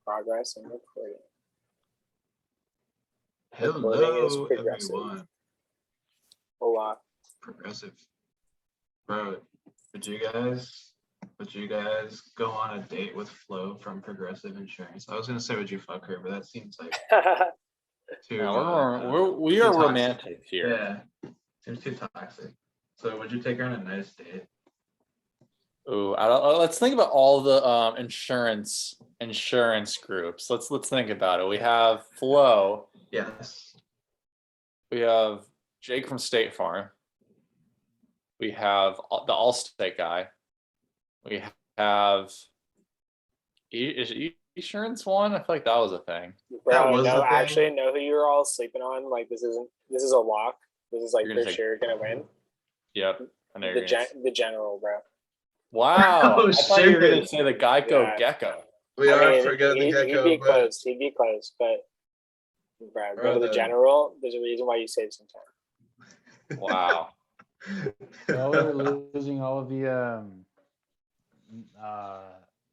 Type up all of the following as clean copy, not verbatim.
Progress and recording. Hello, is progressive. everyone. Hola. Progressive. Bro, would you guys go on a date with Flo from Progressive Insurance? I was gonna say would you fuck her, but that seems like too we are too romantic toxic. here. Yeah. Seems too toxic. So would you take her on a nice date? Ooh, let's think about all the insurance groups. Let's think about it. We have Flo. Yes. We have Jake from State Farm. We have the Allstate guy. We have is Esurance one? I feel like that was a thing. Bro, no, actually, know who you're all sleeping on. Like this is a lock. This is like for sure gonna win. Yep. The general, bro. Wow. Oh, I thought you were gonna say the Geico Gecko. We are forgetting the Gecko. He'd be close. He'd be close, but bro, go to the general. There's a reason why you save some time. Wow. Well, we're losing all of the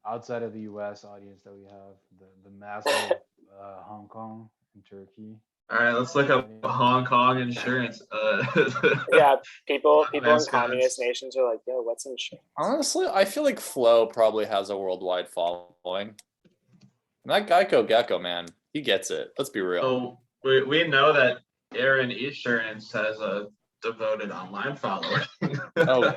outside of the U.S. audience that we have, the massive Hong Kong and Turkey. All right, let's look up Hong Kong insurance. Yeah, people in communist nations are like, yo, what's insurance? Honestly, I feel like Flo probably has a worldwide following. And that Geico Gecko, man, he gets it. Let's be real. So we know that Aaron Insurance has a devoted online follower. Oh,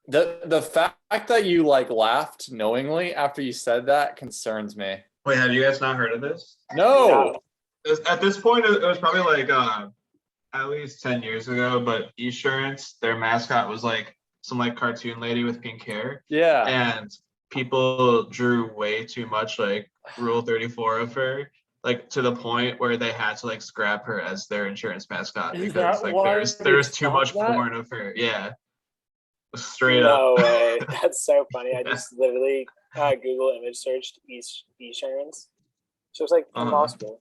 the fact that you like laughed knowingly after you said that concerns me. Wait, have you guys not heard of this? No. At this point, it was probably like at least 10 years ago, but Esurance, their mascot was like some like cartoon lady with pink hair. Yeah. And people drew way too much like Rule 34 of her, like to the point where they had to like scrap her as their insurance mascot because like there was too much porn of her. Yeah. Straight up. No way. That's so funny. I just literally Google image searched Esurance. So it's like impossible.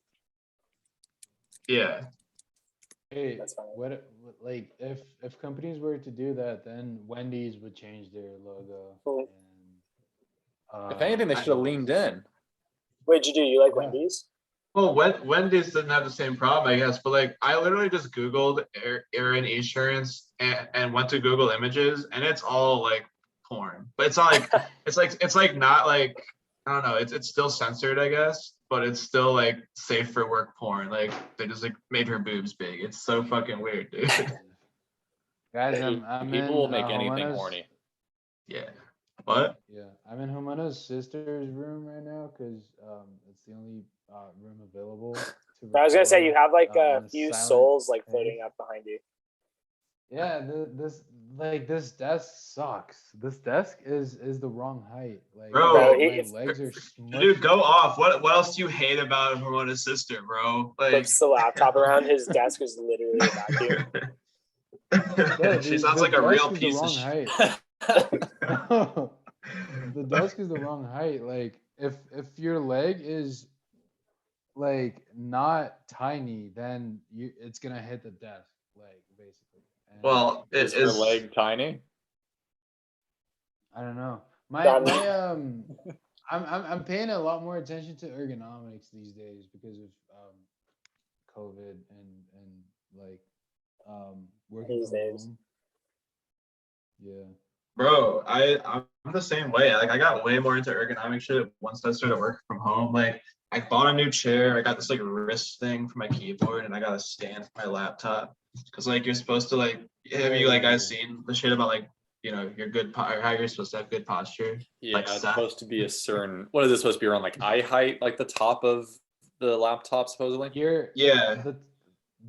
Yeah. Hey, what like if companies were to do that, then Wendy's would change their logo. And, if anything, they should have leaned in. Wait, you like Wendy's? Well, Wendy's didn't have the same problem, I guess, but like I literally just Googled Aaron Insurance and went to Google Images, and it's all like porn. But it's not like it's like not like I don't know. It's still censored, I guess, but it's still like safe for work porn. Like they just like made her boobs big. It's so fucking weird, dude. Guys, I'm people will make anything horny. Yeah. What? Yeah, I'm in Humana's sister's room right now because it's the only room available. But I was gonna say you have like a few souls like floating up behind you. Yeah, this desk sucks. This desk is the wrong height. Like, bro, my legs are smushed. Dude, go off. What else do you hate about Ramona's sister, bro? Like flips the laptop around. His desk is literally a vacuum. Yeah, she sounds like a real piece of shit. The desk is the wrong height. Like if your leg is like not tiny, then it's gonna hit the desk, like basically. And well, is your leg tiny? I don't know. I'm paying a lot more attention to ergonomics these days because of COVID and like working these from days. home. Yeah. Bro, I'm the same way. Like I got way more into ergonomic shit once I started working from home. Like I bought a new chair. I got this like wrist thing for my keyboard, and I got a stand for my laptop. Cause like you're supposed to like have you like guys seen the shit about like your good or how you're supposed to have good posture? Yeah, like, it's supposed to be a certain. What is this supposed to be around? Like eye height, like the top of the laptop, supposedly.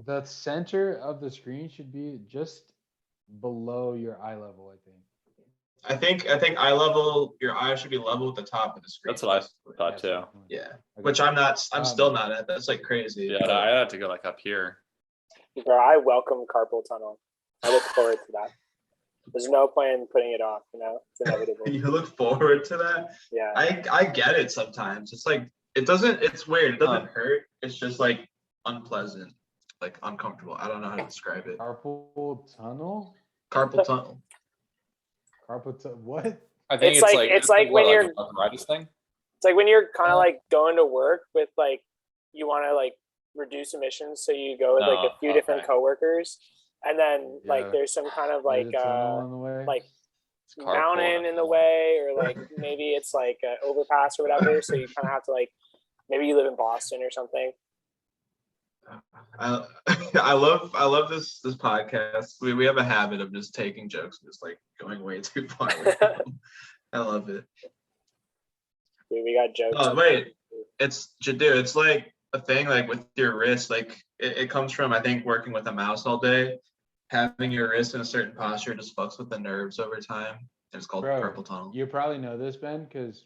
The center of the screen should be just below your eye level, I think. I think eye level, your eye should be level with the top of the screen. That's what I thought too. Yeah. Okay. Which I'm still not at. That's like crazy. Yeah, I had to go like up here. Bro, I welcome carpal tunnel. I look forward to that. There's no point in putting it off, it's inevitable. You look forward to that? Yeah. I get it sometimes. It's like it's weird. It doesn't hurt. It's just like unpleasant, like uncomfortable. I don't know how to describe it. Carpal tunnel? Carpal tunnel. What? I think it's like when you're arthritis thing. It's like when you're kind of like going to work with like you want to like reduce emissions, so you go with like a few different coworkers, and then like there's some kind of like like mountain in the way, or like maybe it's like an overpass or whatever. So you kind of have to like maybe you live in Boston or something. I love this podcast. We have a habit of just taking jokes and just like going way too far with them. I love it. Dude, we got jokes. Oh wait, it's like a thing like with your wrist. Like it comes from, I think, working with a mouse all day. Having your wrist in a certain posture just fucks with the nerves over time. It's called carpal tunnel. You probably know this, Ben, because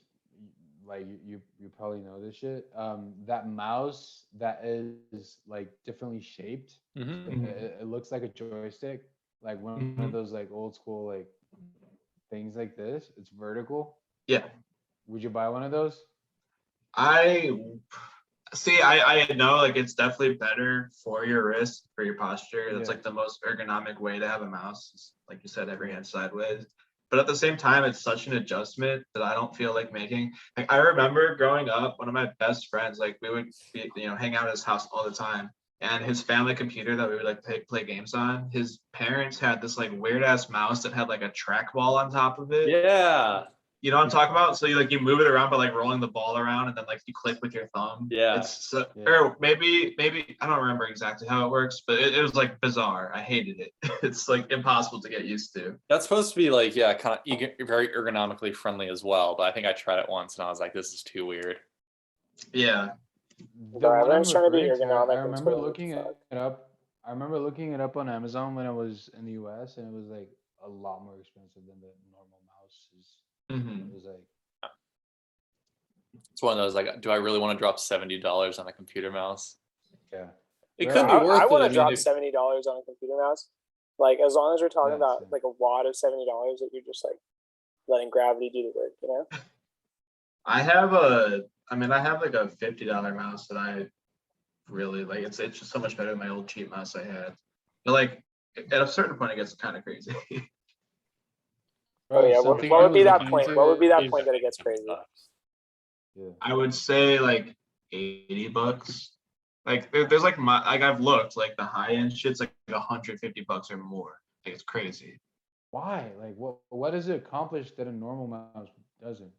like you probably know this shit. That mouse that is like differently shaped. It looks like a joystick, like one of those like old school like things like this. It's vertical. Yeah. Would you buy one of those? I know like it's definitely better for your wrist, for your posture. That's like the most ergonomic way to have a mouse. It's, like you said, every hand sideways. But at the same time, it's such an adjustment that I don't feel like making. Like I remember growing up, one of my best friends, like we would be, hang out at his house all the time. And his family computer that we would like play games on, his parents had this like weird ass mouse that had like a trackball on top of it. Yeah. You know what I'm talking about? So you move it around by like rolling the ball around, and then like you click with your thumb. Yeah. Or maybe I don't remember exactly how it works, but it was like bizarre. I hated it. It's like impossible to get used to. That's supposed to be like kind of very ergonomically friendly as well. But I think I tried it once and I was like, this is too weird. Yeah. Everyone's trying to be ergonomic. I remember looking it up. I remember looking it up on Amazon when I was in the US, and it was like a lot more expensive than the normal mouses. It was like, it's one of those like, do I really want to drop $70 on a computer mouse? Yeah, it could be worth it. I want to drop $70 on a computer mouse. Like as long as we're talking about like a wad of $70 that you're just like letting gravity do the work, you know. I have like a $50 mouse that I really like. It's just so much better than my old cheap mouse I had. But like at a certain point, it gets kind of crazy. Oh yeah, what would be that point? What would be that point that it gets crazy? Yeah. I would say like $80. Like there's like I've looked, like the high end shit's like $150 or more. Like it's crazy. Why? Like what does it accomplish that a normal mouse doesn't?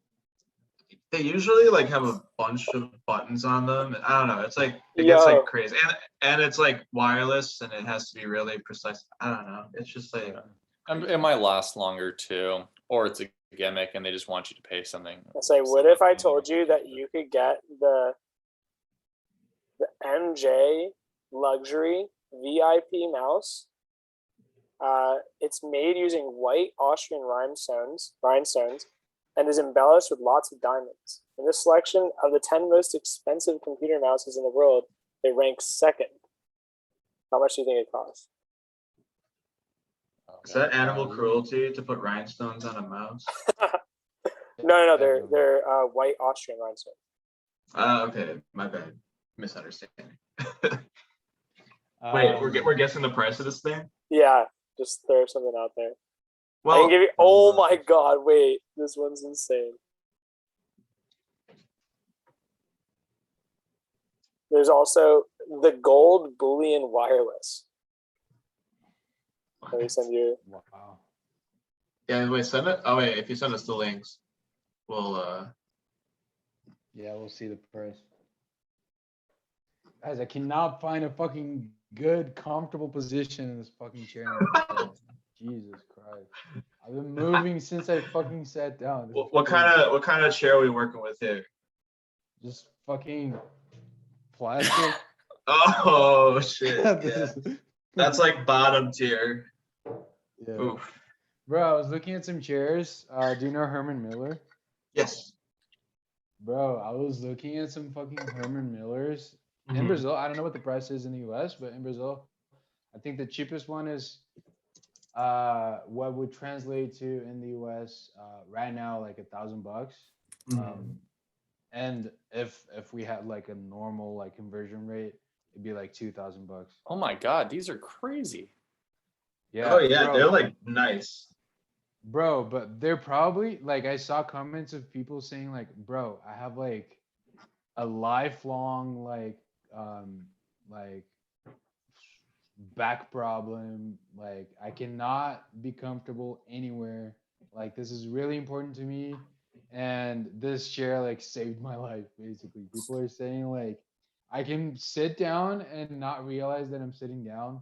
They usually like have a bunch of buttons on them. I don't know. It's like it gets like crazy, and it's like wireless, and it has to be really precise. I don't know. It's just like. It might last longer too, or it's a gimmick and they just want you to pay something. I say, what if I told you that you could get the MJ luxury VIP mouse? It's made using white Austrian rhinestones, and is embellished with lots of diamonds. In this selection of the 10 most expensive computer mouses in the world, it ranks second. How much do you think it costs? Is that animal cruelty to put rhinestones on a mouse? No, they're white Austrian rhinestones. Okay, my bad, misunderstanding. Wait, we're guessing the price of this thing? Yeah, just throw something out there. Well, I can give you. Oh my God! Wait, this one's insane. There's also the gold Boolean wireless. Let me send you. Wow. Yeah, wait, send it. Oh wait, if you send us the links, we'll Yeah, we'll see the price. Guys, I cannot find a fucking good, comfortable position in this fucking chair. Jesus Christ! I've been moving since I fucking sat down. What kind of chair are we working with here? Just fucking plastic. Oh shit! Yeah. That's like bottom tier. Yeah. Oof. Bro, I was looking at some chairs. Do you know Herman Miller? Yes. Bro, I was looking at some fucking Herman Millers in Brazil. I don't know what the price is in the US, but in Brazil, I think the cheapest one is what would translate to in the US right now like $1,000. And if we had like a normal like conversion rate, it'd be like $2,000. Oh my God, these are crazy. Yeah. Oh yeah, bro, they're like nice. Bro, but they're probably like I saw comments of people saying like, bro, I have like a lifelong like back problem. Like I cannot be comfortable anywhere. Like this is really important to me. And this chair like saved my life basically. People are saying like I can sit down and not realize that I'm sitting down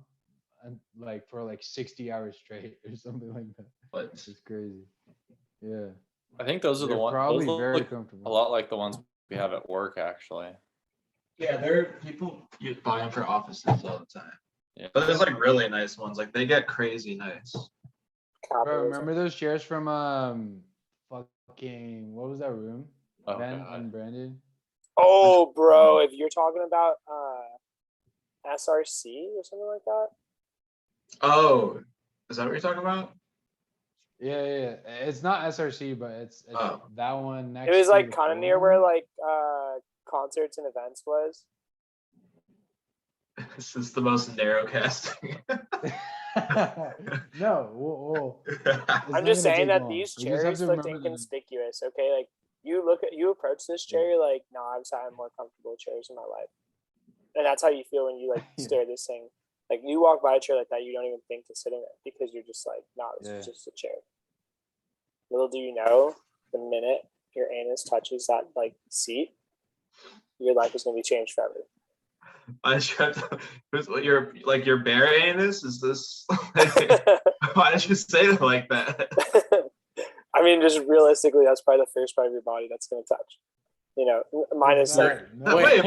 and like for like 60 hours straight or something like that. But It's crazy. Yeah. I think those are the They're ones. probably Those very look a comfortable. lot like the ones we have at work, actually. yeah, there are people you buy them for offices all the time. Yeah. But there's like really nice ones. Like they get crazy nice. Bro, Capitalism. remember those chairs from fucking what was that room? Oh, Ben God. Unbranded. Oh, bro, if you're talking about SRC or something like that. Oh, is that what you're talking about? Yeah, yeah, yeah. It's not SRC, but it's Oh. that one next. It was to like the kind of Forum. near where like concerts and events was. This is the most narrow casting. No, well, it's I'm not just gonna saying take that long. these We just have chairs to looked remember that- inconspicuous. Okay, like you approach this chair, you're like, no, I've sat in more comfortable chairs in my life, and that's how you feel when you like Yeah. stare at this thing. Like you walk by a chair like that, you don't even think to sit in it because you're just like, no, this is Yeah. just a chair. Little do you know, the minute your anus touches that like seat, your life is gonna be changed forever. I tried to, what your bare anus is this? Why did you say it like that? I mean, just realistically, that's probably the first part of your body that's gonna touch. You know, minus It's like not- Wait,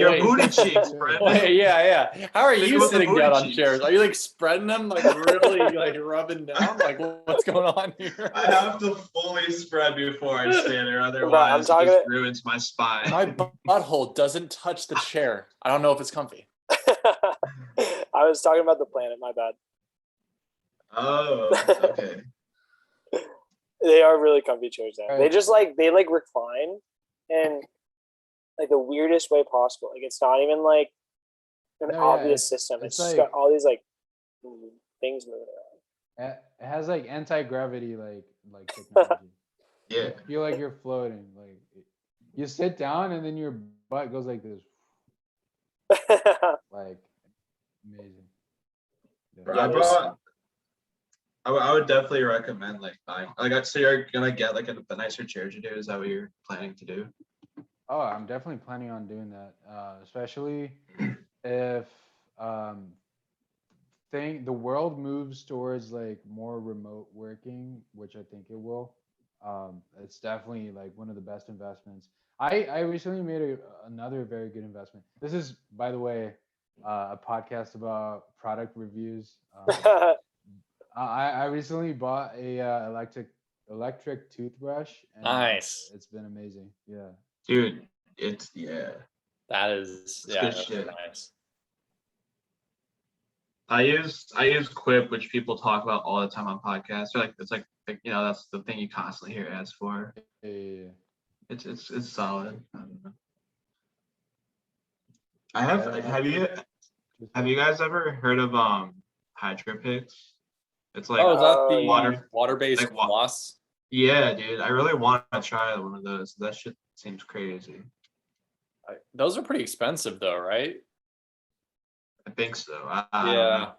your wait. booty cheeks, Brandon. Wait, yeah. How are Think you about the sitting booty down on cheeks. chairs? Are you like spreading them, like really, like rubbing down? Like what's going on here? I have to fully spread before I stand there, I'm otherwise it talking- just ruins my spine. My butthole doesn't touch the chair. I don't know if it's comfy. I was talking about the planet. My bad. Oh, okay. They are really comfy chairs though. Right. They just like recline in like the weirdest way possible. Like it's not even like an No, yeah, obvious it's- system. it's It's just like- got all these like things moving around. It has like anti-gravity like technology. Yeah. You feel like you're floating. Like you sit down and then your butt goes like this. Like amazing. Bro, Yeah, I brought. I would definitely recommend like buying. So you're gonna get like a nicer chair to do. Is that what you're planning to do? Oh, I'm definitely planning on doing that. Especially if the world moves towards like more remote working, which I think it will. It's definitely like one of the best investments. I recently made another very good investment. This is, by the way, a podcast about product reviews. I recently bought a electric toothbrush. And Nice. It's been amazing. Yeah. Dude, it's yeah. That is, That's yeah, good that's shit. nice. I use Quip, which people talk about all the time on podcasts. They're like it's like that's the thing you constantly hear ads for. Yeah. It's solid. I don't know. Have you guys ever heard of Hydro Picks? It's like Oh, is that the water- water-based like wa- floss? yeah, dude. I really want to try one of those. That shit seems crazy. Those are pretty expensive though, right? I think so. I don't Yeah. know.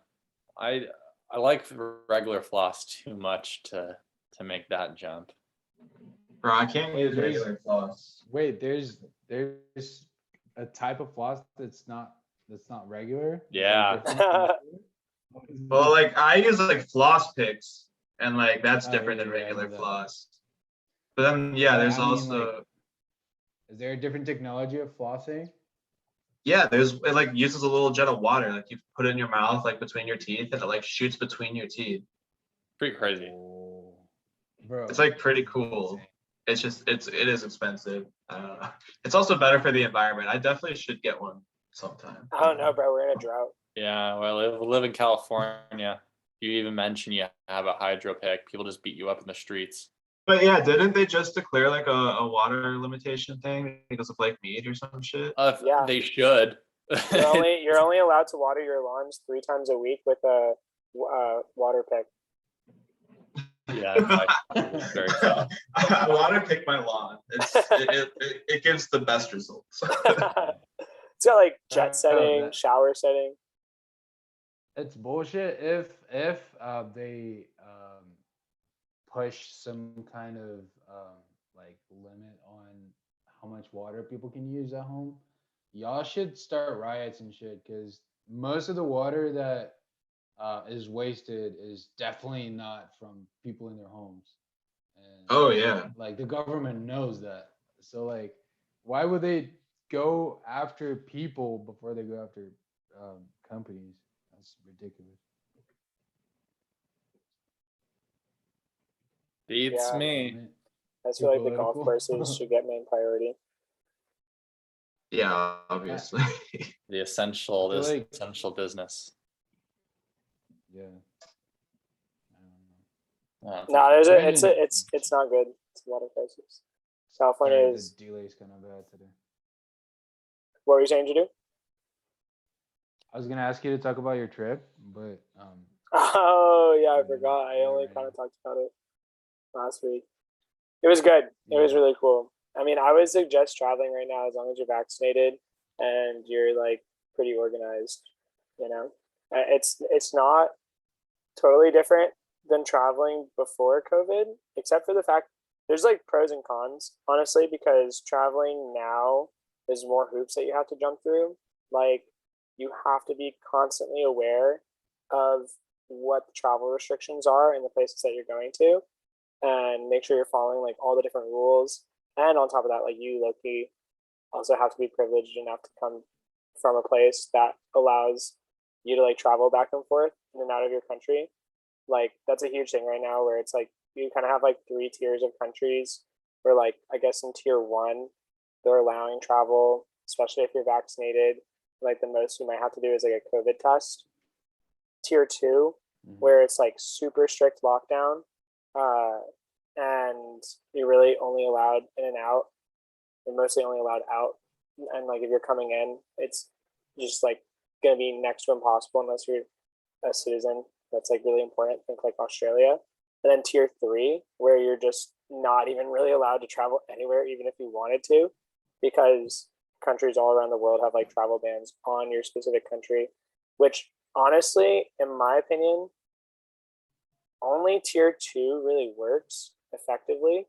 I like regular floss too much to make that jump. Bro, I can't use There's- regular floss. Wait, there's a type of floss that's not regular. It's, like, Yeah. different from Well, like I use like floss picks, and like that's Oh, different yeah, than yeah, I know regular that. floss. But then yeah, But there's I mean, also Is there a different technology of flossing? yeah, it like uses a little jet of water, like you put it in your mouth, like between your teeth, and it like shoots between your teeth. Pretty crazy. Oh, bro. It's like pretty cool. It's just it is expensive. I don't know. It's also better for the environment. I definitely should get one sometime. I don't know, bro. We're in a drought. Yeah, well, we live in California. You even mention you have a hydro pick, people just beat you up in the streets. But yeah, didn't they just declare like a water limitation thing because of Lake Mead or some shit? Yeah. They should. You're only allowed to water your lawns 3 times a week with a water pick. Yeah, it's very fun. I want to pick my lawn. It gives the best results. It's got like jet setting, that- shower setting. It's bullshit if they push some kind of like limit on how much water people can use at home. Y'all should start riots and shit because most of the water that is wasted is definitely not from people in their homes. And Oh yeah. like the government knows that. So like, why would they go after people before they go after companies? That's ridiculous. Beats Yeah. me. I Too feel like the golf political. courses should get main priority. Yeah, obviously. The essential, I feel this like- essential business. Yeah. I don't know. No, there's Brandon- it's not good. It's a lot of places. California Sorry, is. the delay's kind of bad today. What were you saying to do? I was gonna ask you to talk about your trip, but Oh yeah, I Yeah, forgot. I yeah, only right. kind of talked about it last week. It was good. It was Yeah. really cool. I mean, I would suggest traveling right now as long as you're vaccinated and you're like pretty organized. You know, it's not totally different than traveling before COVID, except for the fact there's like pros and cons, honestly, because traveling now there's more hoops that you have to jump through. Like you have to be constantly aware of what the travel restrictions are in the places that you're going to and make sure you're following like all the different rules. And on top of that, like you, Loki, also have to be privileged enough to come from a place that allows you to like travel back and forth in and out of your country. Like that's a huge thing right now where it's like you kind of have like 3 tiers of countries where like I guess in tier 1 they're allowing travel, especially if you're vaccinated. Like the most you might have to do is like a COVID test. Tier 2, where it's like super strict lockdown, and you're really only allowed in and out, and mostly only allowed out. And like if you're coming in, it's just like gonna be next to impossible unless you're a citizen. That's like really important. Think like Australia. And then tier 3, where you're just not even really allowed to travel anywhere, even if you wanted to, because countries all around the world have like travel bans on your specific country, which honestly, in my opinion, only tier 2 really works effectively.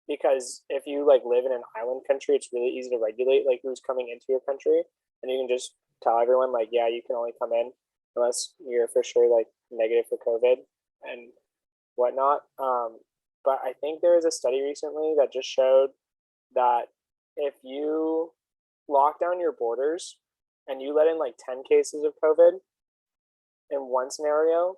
Because if you like live in an island country, it's really easy to regulate like who's coming into your country, and you can just tell everyone like, yeah, you can only come in unless you're for sure like negative for COVID and whatnot. But I think there was a study recently that just showed that if you lock down your borders and you let in like 10 cases of COVID in one scenario,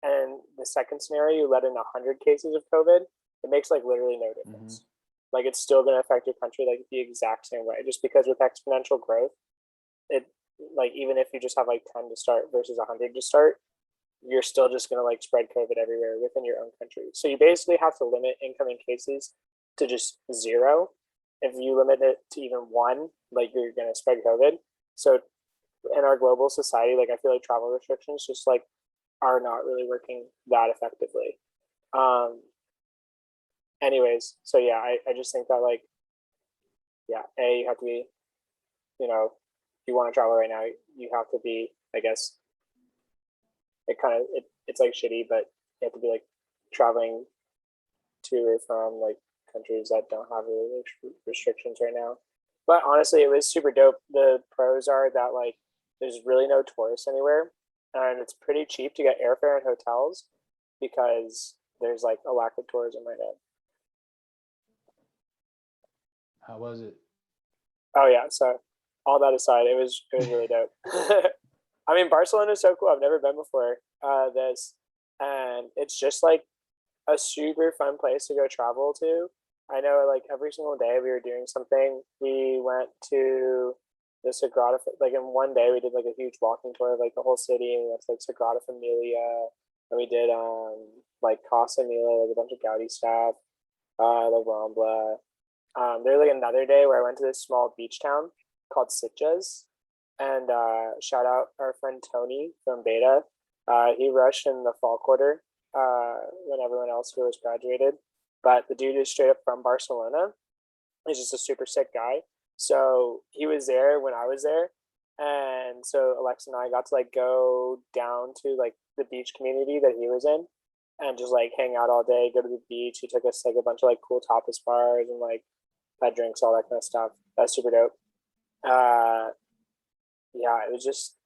and the second scenario you let in 100 cases of COVID, it makes like literally no difference. Like it's still going to affect your country like the exact same way, just because with exponential growth, it like even if you just have like 10 to start versus 100 to start, you're still just going to like spread COVID everywhere within your own country. So you basically have to limit incoming cases to just 0. If you limit it to even 1, like you're going to spread COVID. So in our global society, like I feel like travel restrictions just like are not really working that effectively. Anyways, so yeah, I just think that like, yeah, you have to be, you know, if you want to travel right now, you have to be, I guess, it's like shitty, but you have to be like traveling to or from like countries that don't have really restrictions right now. But honestly, it was super dope. The pros are that like there's really no tourists anywhere, and it's pretty cheap to get airfare and hotels because there's like a lack of tourism right now. How was it? Oh yeah, so all that aside, it was really dope. I mean, Barcelona is so cool. I've never been before. And it's just like a super fun place to go travel to. I know, like every single day we were doing something. We went to the Sagrada, like in one day we did like a huge walking tour of like the whole city. And we went to like Sagrada Familia, and we did like Casa Mila, like a bunch of Gaudi stuff, La Rambla. There's like another day where I went to this small beach town called Sitges, and shout out our friend Tony from Beta. He rushed in the fall quarter when everyone else here was graduated. But the dude is straight up from Barcelona. He's just a super sick guy. So he was there when I was there. And so Alexa and I got to like go down to like the beach community that he was in and just like hang out all day, go to the beach. He took us like a bunch of like cool tapas bars and like had drinks, all that kind of stuff. That's super dope. Yeah, it was just,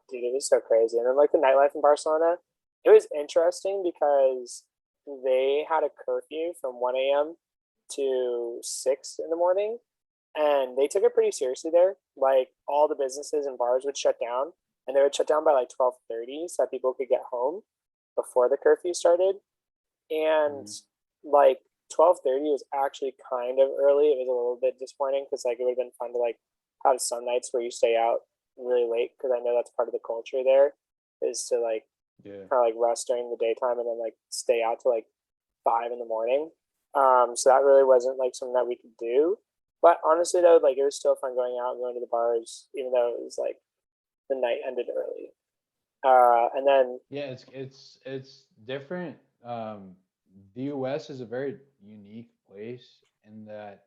dude, it was so crazy. And then like the nightlife in Barcelona, it was interesting because they had a curfew from 1 a.m. to 6 in the morning. And they took it pretty seriously there. Like all the businesses and bars would shut down, and they would shut down by like 12:30 so that people could get home before the curfew started. And like 12:30 was actually kind of early. It was a little bit disappointing because like it would have been fun to like have some nights where you stay out really late, because I know that's part of the culture there is to like kind of like rest during the daytime and then like stay out till like 5 in the morning. So that really wasn't like something that we could do. But honestly, though, like it was still fun going out and going to the bars, even though it was like the night ended early. And then it's different. The U.S. is a very unique place in that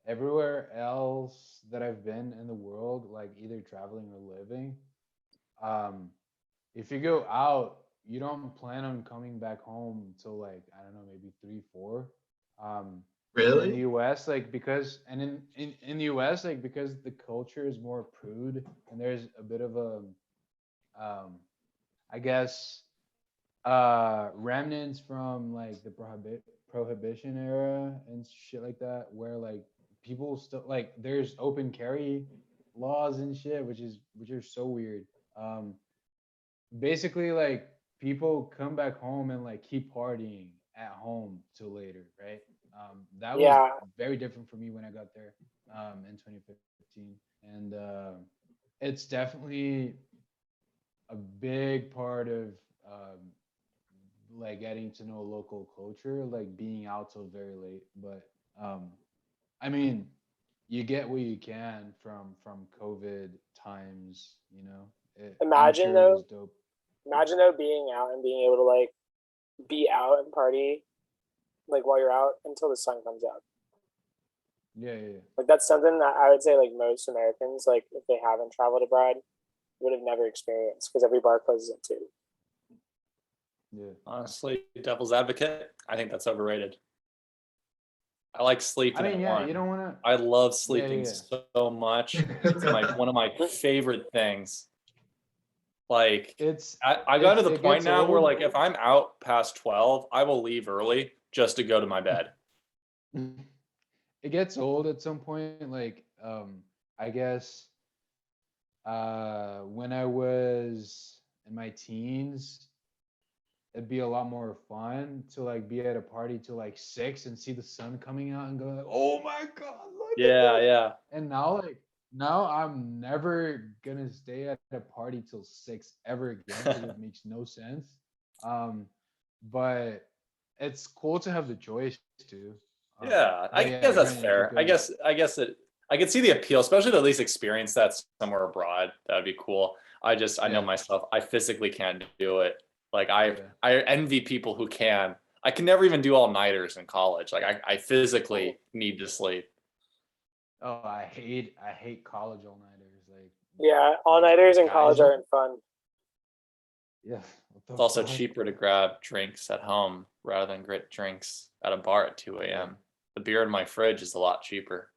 everywhere else that I've been in the world, like either traveling or living, if you go out, you don't plan on coming back home until like I don't know, maybe 3, 4. Really? In the US, like because and in the US, like because the culture is more prude and there's a bit of a I guess remnants from like the prohibition era and shit like that, where like people still like there's open carry laws and shit, which are so weird. Basically like people come back home and like keep partying at home till later, right? That was very different for me when I got there in 2015, and it's definitely a big part of like getting to know local culture, like being out till very late. But I mean, you get what you can from COVID times, you know. imagine it was though, dope. being out and being able to like be out and party like while you're out until the sun comes out. Yeah. Like that's something that I would say like most Americans, like if they haven't traveled abroad, would have never experienced because every bar closes at 2. Yeah. Honestly, devil's advocate, I think that's overrated. I like sleeping at 1. You don't want to. I love sleeping Yeah. so much. It's one of my favorite things. Like I got to the point now where like if I'm out past 12, I will leave early just to go to my bed. It gets old at some point. Like I guess when I was in my teens, it'd be a lot more fun to like be at a party till like 6 and see the sun coming out and go like, oh my god, look at this. Yeah. And now I'm never gonna stay at a party till 6 ever again because it makes no sense. But it's cool to have the choice to. Yeah, I guess that's fair. I guess I could see the appeal, especially to at least experience that somewhere abroad. That would be cool. I know myself. I physically can't do it. Like I envy people who can. I can never even do all-nighters in college. Like I physically need to sleep. Oh, I hate college all-nighters. Like yeah, all-nighters in college aren't fun. Yeah. It's also cheaper to grab drinks at home rather than get drinks at a bar at 2 a.m. The beer in my fridge is a lot cheaper.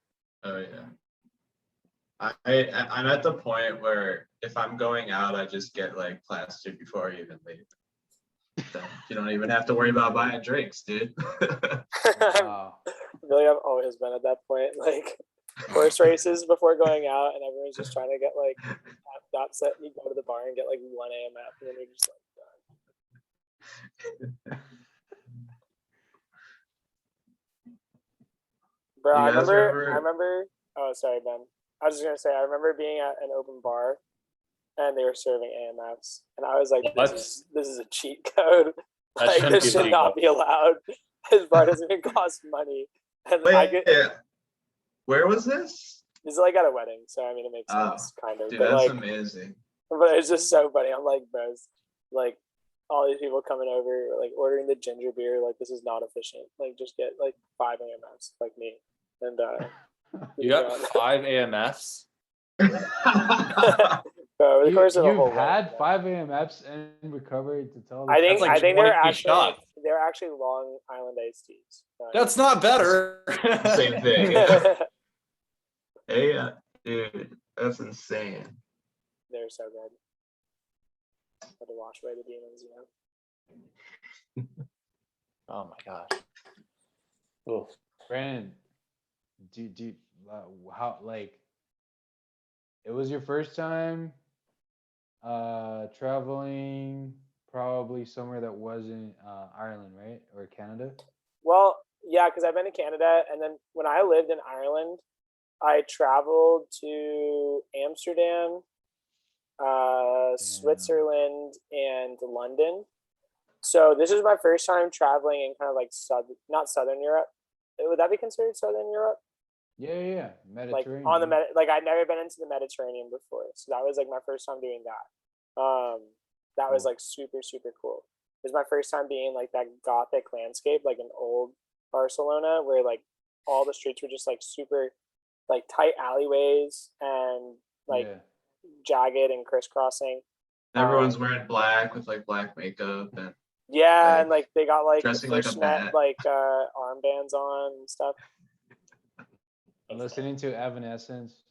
Oh yeah. I'm at the point where if I'm going out, I just get like plastered before I even leave. So you don't even have to worry about buying drinks, dude. Wow. I feel like I've always been at that point. Like horse races before going out, and everyone's just trying to get like upset. You go to the bar and get like 1 a.m. up, and then you're just like done. Bro, I remember. Oh, sorry, Ben. I was just gonna say I remember being at an open bar, and they were serving AMFs, and I was like, "This is a cheat code. Like this should not be allowed. This bar doesn't even cost money." And Where was this? This is like at a wedding, so I mean it makes sense, kind of. Dude, but that's like, amazing. But it's just so funny. I'm like, bros, like all these people coming over, like ordering the ginger beer, like this is not efficient. Like just get like 5 AMFs like me. And You got 5 AMFs? over the course of the whole You've had week, 5 AMFs and recovered to tell the I think That's like they're 20 actually shots. Long Island iced teas. That's not better. Same thing. Hey, dude, that's insane. They're so good. Had to wash away the demons, Oh my gosh. Oh, Brandon, do how, like, it was your first time traveling probably somewhere that wasn't Ireland, right? Or Canada? Well, yeah, because I've been to Canada, and then when I lived in Ireland, I traveled to Amsterdam, Switzerland, and London. So this is my first time traveling in kind of like not Southern Europe. Would that be considered Southern Europe? Yeah. Like Mediterranean. on the like I'd never been into the Mediterranean before, so that was like my first time doing that. That was like super cool. It was my first time being like that Gothic landscape, like an old Barcelona, where like all the streets were just like super like tight alleyways and like jagged and crisscrossing. Everyone's wearing black with like black makeup and yeah, and like they got like dressing like a fishnet bat. like armbands on and stuff. Listening to Evanescence.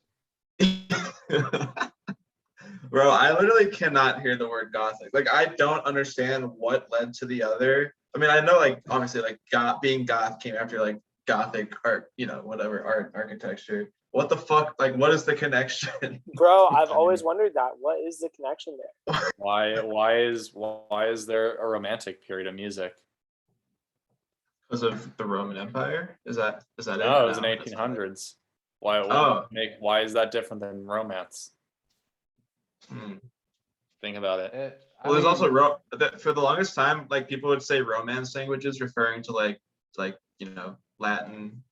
Bro, I literally cannot hear the word gothic. Like, I don't understand what led to the other. I mean, I know, like, obviously, like, being goth came after, like, gothic art, you know, whatever, architecture. What the fuck? Like, what is the connection? Bro, I've always wondered that. What is the connection there? why is there a romantic period of music? Because of the Roman Empire? Is that it? No, it was in 1800s. Why is that different than romance? Think about it. Well, there's also for the longest time, like people would say Romance languages, referring to like you know, Latin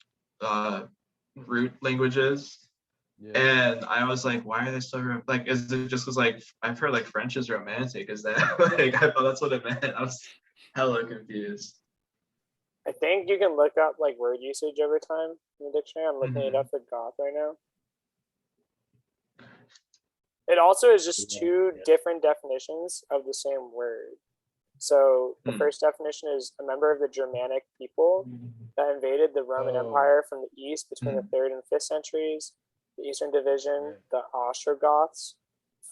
root languages. Yeah. And I was like, why are they so like? Is it just because like I've heard like French is romantic? Is that like I thought that's what it meant? I was hella confused. I think you can look up like word usage over time in the dictionary. I'm looking it up for goth right now. It also is just two different definitions of the same word. So the first definition is a member of the Germanic people that invaded the Roman Empire from the east between the 3rd and 5th centuries. The Eastern Division, the Ostrogoths,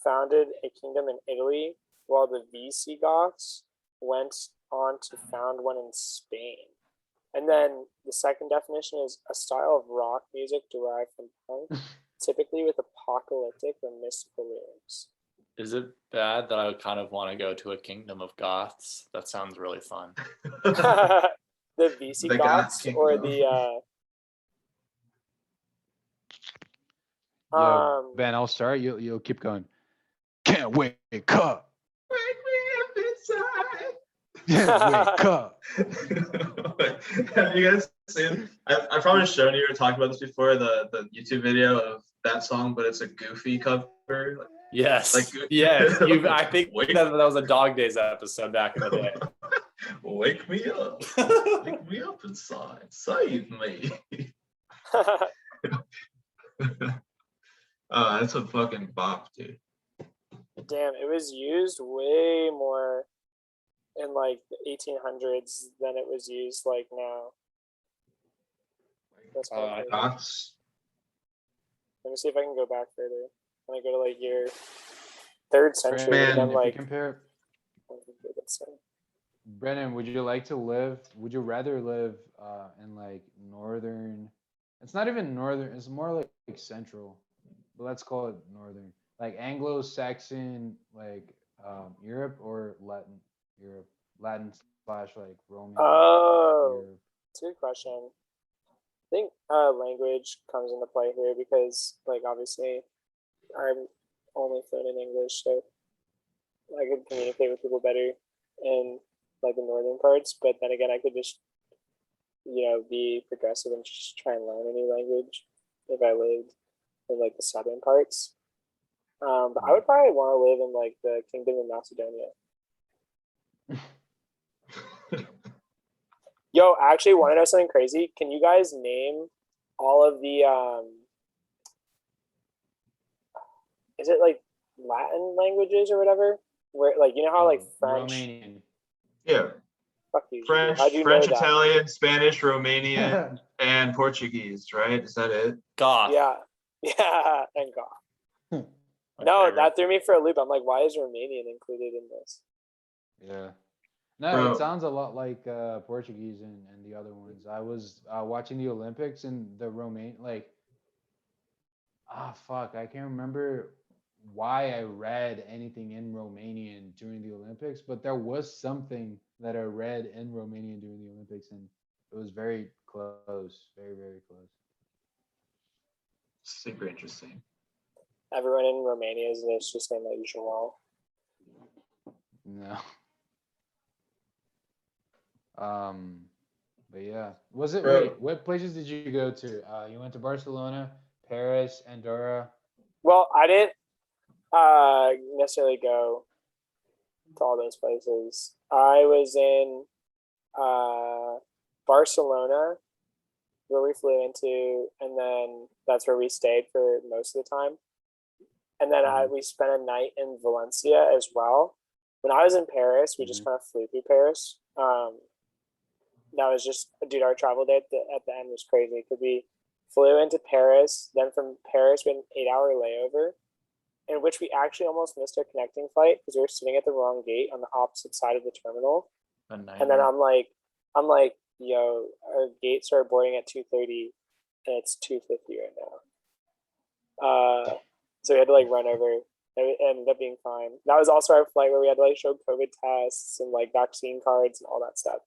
founded a kingdom in Italy, while the Visigoths went on to found one in Spain. And then the second definition is a style of rock music derived from punk, typically with apocalyptic or mystical lyrics. Is it bad that I would kind of want to go to a kingdom of goths? That sounds really fun. The Visigoths or the Ben, I'll start. You'll keep going. Can't wake up. Wake me up inside. Can't wake up. Have you guys seen? I've probably shown you or talked about this before. The YouTube video of that song, but it's a Goofy cover. Yes. Like, yes. I think that was a Dog Days episode back in the day. Wake me up. Wake me up inside. Save me. That's a fucking bop, dude. Damn, it was used way more in like the 1800s than it was used like now. That's Goths. Let me see if I can go back further. When I go to like your 3rd century, Brandon, then like compare. Brennan, would you rather live in like northern? It's not even northern. It's more like central, but let's call it northern, like Anglo-Saxon, like Europe, or Latin Europe, Latin / like Roman. Oh, that's a good question. I think language comes into play here because, like, obviously, I'm only fluent in English, so I could communicate with people better in like the northern parts. But then again, I could just, be progressive and just try and learn a new language if I lived in like the southern parts. But I would probably want to live in like the Kingdom of Macedonia. Yo, actually, want to know something crazy? Can you guys name all of the is it like Latin languages or whatever? Where like you know how like French? Romanian. Yeah. Fuck you. French, How'd you French, know that? Italian, Spanish, Romanian, and Portuguese, right? Is that it? Goth. Yeah, yeah, and God. my No, favorite. that threw me for a loop. I'm like, why is Romanian included in this? Yeah. No, Bro. it sounds a lot like Portuguese and the other ones. I was watching the Olympics and the Romain like fuck, I can't remember why I read anything in Romanian during the Olympics, but there was something that I read in Romanian during the Olympics and it was very close, very, very close. Super interesting. Everyone in Romania is just named like Joel. No. But yeah, was it? Bro. Wait, what places did you go to? You went to Barcelona, Paris, Andorra. Well, I didn't necessarily go to all those places. I was in Barcelona, where we flew into, and then that's where we stayed for most of the time. And then we spent a night in Valencia as well. When I was in Paris, we just kind of flew through Paris. That was just, dude, our travel day at the end was crazy because we flew into Paris. Then from Paris, we had an 8-hour layover, in which we actually almost missed our connecting flight because we were sitting at the wrong gate on the opposite side of the terminal. And then I'm like, yo, our gate started boarding at 2:30, and it's 2:50 right now. So we had to like run over. It ended up being fine. That was also our flight where we had to like show COVID tests and like vaccine cards and all that stuff.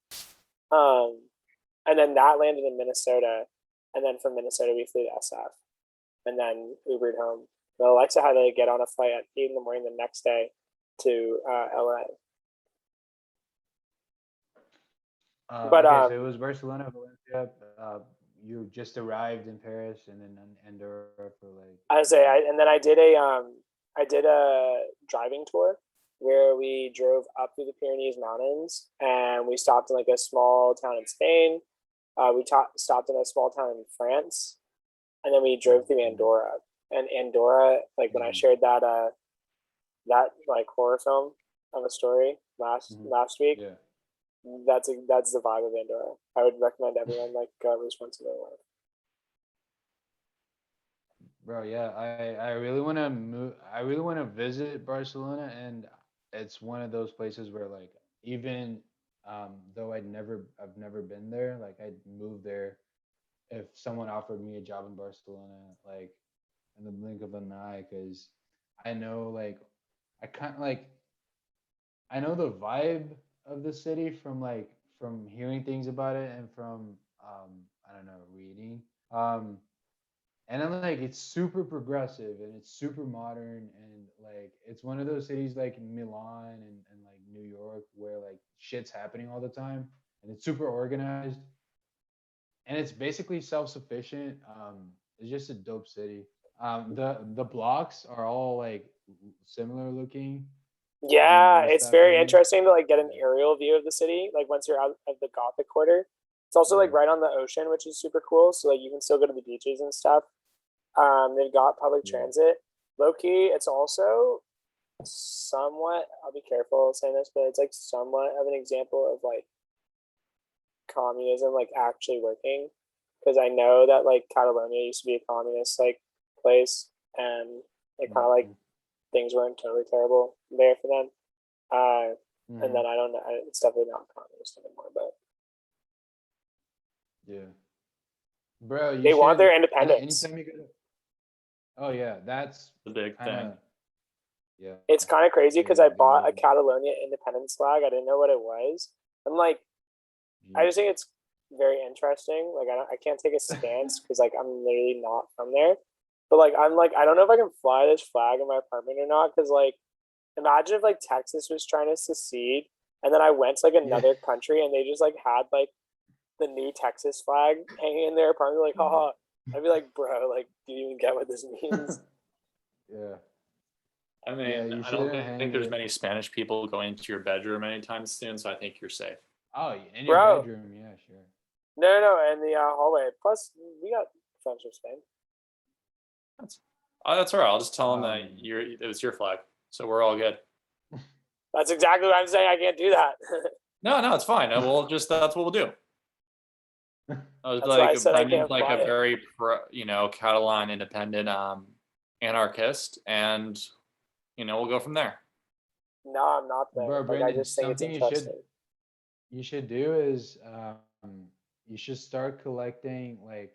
And then that landed in Minnesota, and then from Minnesota we flew to SF, and then Ubered home. But Alexa had to get on a flight at 8 a.m. the next day to LA. But okay, so it was Barcelona, Valencia. You just arrived in Paris, and then Andorra for like. I say, and then I did a driving tour where we drove up through the Pyrenees Mountains, and we stopped in like a small town in Spain. We stopped in a small town in France, and then we drove through Andorra. And Andorra, like when I shared that like horror film of a story last week, Yeah. that's the vibe of Andorra. I would recommend everyone like go at least once in their life. Bro, yeah, I really want to move. I really want to visit Barcelona, and it's one of those places where like even though I've never been there, like I'd move there if someone offered me a job in Barcelona, like in the blink of an eye, because I know like I kind of like I know the vibe of the city from hearing things about it and from I don't know, reading. And then like it's super progressive and it's super modern and like it's one of those cities like Milan and like New York where like shit's happening all the time and it's super organized and it's basically self-sufficient. It's just a dope city. The blocks are all like similar looking. Yeah, West it's very African. interesting to like get an aerial view of the city. Like once you're out of the Gothic quarter, it's also like right on the ocean, which is super cool. So like you can still go to the beaches and stuff. They've got public transit. Low key, it's also somewhat. I'll be careful saying this, but it's like somewhat of an example of like communism like actually working. Because I know that like Catalonia used to be a communist like place, and it kind of like things weren't totally terrible there for them. And then I don't know, it's definitely not communist anymore, but yeah, bro, they want their independence. Anytime you go to, oh yeah, that's the big kinda, thing. yeah. It's kind of crazy because I They bought a really- Catalonia independence flag. I didn't know what it was. I'm like, I just think it's very interesting. Like I can't take a stance because like I'm literally not from there. But like I'm like I don't know if I can fly this flag in my apartment or not because like imagine if like Texas was trying to secede and then I went to like another country and they just like had like the new Texas flag hanging in their apartment like haha. I'd be like bro like do you even get what this means? Yeah. I mean, Yeah, you I don't shouldn't hang think there's it. many Spanish people going into your bedroom anytime soon, so I think you're safe. Oh, in your Bro. bedroom, yeah, sure. No, in the hallway. Plus, we got French or Spain. Oh, that's all right. I'll just tell them that Um, it was your flag, so we're all good. That's exactly what I'm saying. I can't do that. No, it's fine. That's what we'll do. I was That's why I said I Brendan's can't like fly a it. very Catalan independent anarchist, and we'll go from there. No, I'm not there. Bro, Like, I Brandon, just think it's something interesting. you should do is you should start collecting like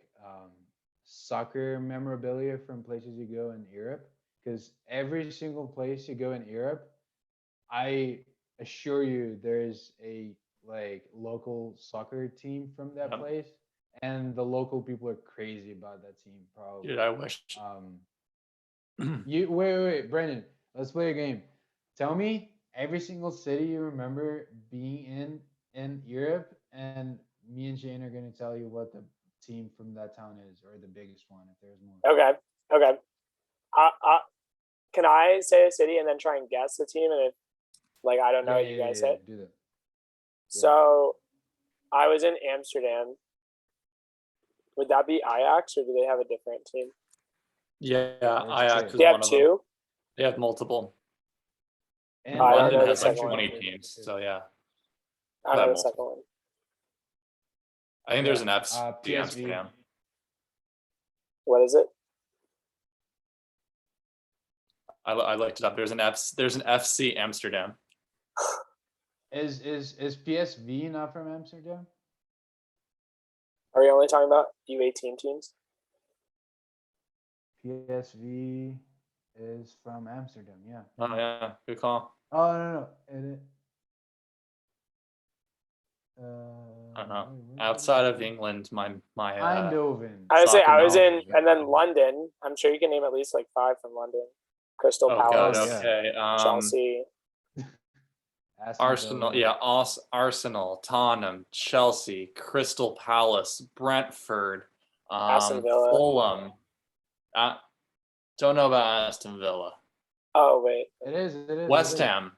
soccer memorabilia from places you go in Europe, because every single place you go in Europe, I assure you there's a like local soccer team from that Yep. place, and the local people are crazy about that team probably. Dude, I wish. You wait, Brandon. Let's play a game. Tell me every single city you remember being in Europe, and me and Shane are gonna tell you what the team from that town is, or the biggest one if there's more. Okay. Can I say a city and then try and guess the team? And if, like, I don't know, you guys say. Do that. So, I was in Amsterdam. Would that be Ajax, or do they have a different team? Yeah, That's Ajax true. is They have one of them. two. They have multiple. And I don't London know has the like second 20 one. teams, so yeah. I don't know Have the second multiple. one. I think there's an Yeah, FC PSV. Amsterdam. What is it? I looked it up. There's an FC Amsterdam. Is PSV not from Amsterdam? Are we only talking about U18 teams? PSV is from Amsterdam. Yeah. Oh yeah, good call. Oh no. I don't know. Wait, Outside of England, my Eindhoven. I would say I was in, knowledge. and then London. I'm sure you can name at least like 5 from London. Crystal oh god, Palace, yeah. okay. Chelsea. Aston Arsenal, Villa. yeah, Arsenal, Tottenham, Chelsea, Crystal Palace, Brentford, Aston Villa. Fulham. Don't know about Aston Villa. Oh wait, It is. West Ham.